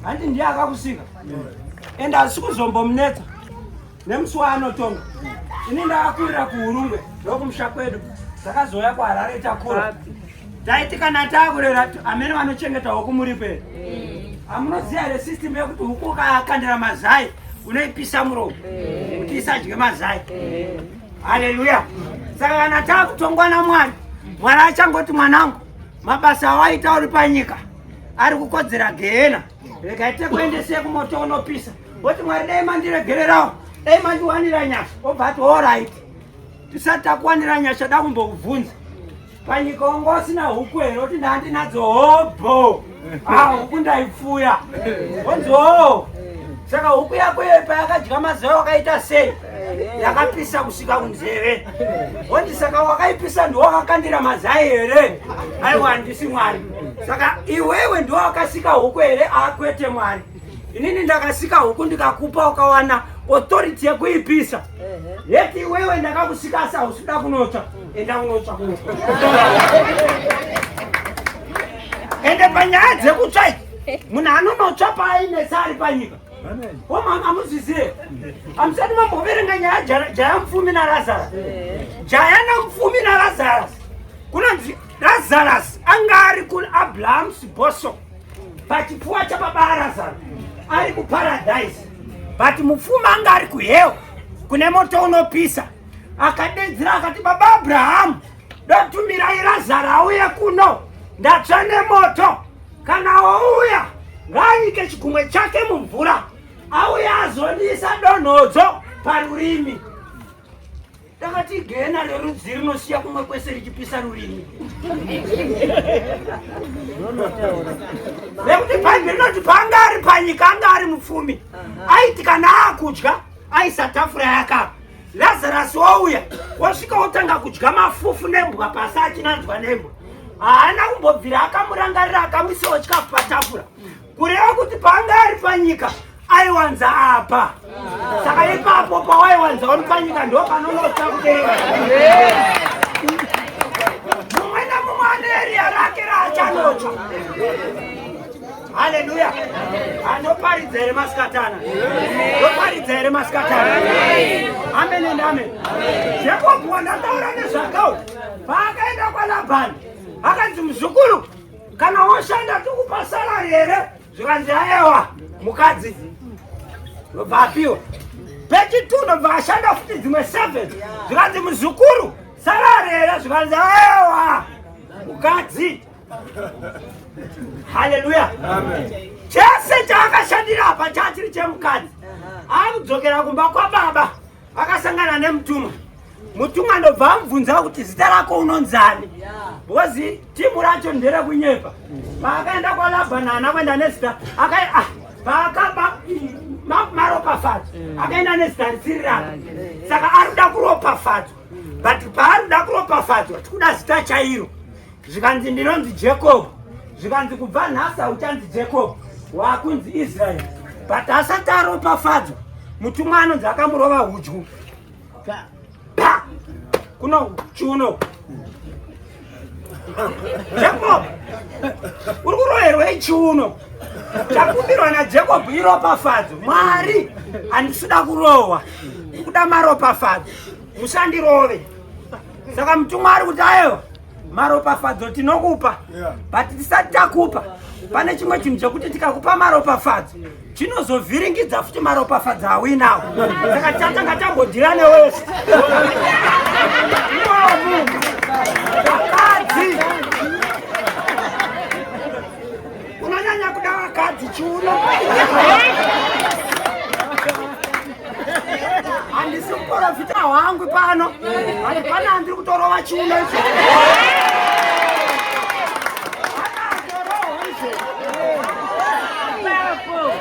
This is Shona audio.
handi ndiye akakusika enda asikuzombomunetsa nemuswano tonga ini ndakakwira kuhurungwe ndokumusha kwedu takazoya kuHarare takura taiti kana takurera amene vanochengeta huku muripe amunoziya here system yekuti huku ukakandira mazai unoipisa muromo kuti isadye mazai. Haleluya. Saka kana takutongwa naMwari, Mwari achangoti mwanangu mabasa awaita uri panyika ari kukodzera gehena rekaite kuendese kumoto unopisa woti Mwari dai mandiregererawo dai mandiwanira nyasha obva ati alright tisati takuwanira nyasha da kumbokubvunza panyika wanga usina huku here woti ndandinadzo hobho huku ndaifuya onzo. Saka huku yako payakadya mazai wakaita sei yakapisa kusvika kunzeve woti saka wakaipisa ndiwo wakakandira mazai here aiwa handisi Mwari. Saka iwewe ndiwo wakasika huku here akwete Mwari. Inini ndakasika huku ndikakupa ukawana authority yekuipisa yeti iwewe ndakakusika sa usida kunotsva enda unotsva ende panyaya dzekutsva munhu anonotsva paainesa ari panyika omama amuziziye amusati mamboverenga nyaya jaya mupfumi naLazarus. Jaya namupfumi naLazarus kunonzi Lazarus anga ari kuAbraham's bosom pachipfuwa chababa aLazarus ari kuparadise but mupfumi anga ari kuhell kune moto unopisa. Akadedzera akati baba Abrahamu ndotumirai Lazarus auye kuno ndatsva nemoto kana ouya ngaanyike chigumwe chake mumvura auye azondisa donhodzo parurimi. Takati gehena rerudzi rinosiya kumwe kwese richipisa rurimi nekuti bhaibheri rinoti paanga ari panyika anga ari mupfumi aiti kana akudya aisa tafura yakapa Lazarus wouya wasvika wotanga kudya mafufu nembwa pasi achinanzwa nembwa haana kumbobvira akamurangarira akamuisawo chikafu patafura kureva kuti paanga ari panyika aiwanza apa. Saka ipapo pawaiwanzawo panyika ndo panonotsa kudenga mumwe namumwe ane eriya rake raachanotsva. Haleluya. Anoparidza here masikatana ndoparidza here masikatana. Amen and amen. Jacob wandataura nezvakawo paakaenda kwaLabhani akanzi muzukuru kana woshanda tikupa salari here zvikanzi aiwa mukadzi nobva apiwa pechi2 nobva ashanda futi dzimwe 7 zvikanzi muzukuru salari here zvikanzi aiwa mukadzi. Haleluya. Chese chaakashandira apa chachiri chemukadzi akudzokera kumba kwababa akasangana nemutumwa. Mutumwa ndobva amubvunza kuti zita rako unonzani bozi timu racho ndere kunyepa. Paakaenda kwaLabhani haana kuenda nezita paakaba maropafadza akaenda nezita risiri rake. Saka arikuda kuropafadzwa but paarikuda kuropafadzwa tikuda zita chairo zvikanzi ndinonzi Jacob zvikanzi kubva nhasi hauchanzi Jacob waakunzi Israel but asati aropafadzwa mutumwa anonzi akamurova hudyu kuno chiuno. Jacob uri kuroherwa ichiuno chakumbirwa naJacob iropafadzo. Mwari handisida kurohwa kuda maropafadzo musandirove. Saka mutumwa ari kuti aiwa maropafadzo tinokupa but tisati takupa pane chimwe chinhu chekuti tikakupa maropafadzo chinozovhiringidza futi maropafadzo awinawo. Saka tatanga tambodhira newese vakadzi unonyanya kuda vakadzi chiuno handisi kuprofita hwangu pano, handipana handiri kutorova chiuno icho.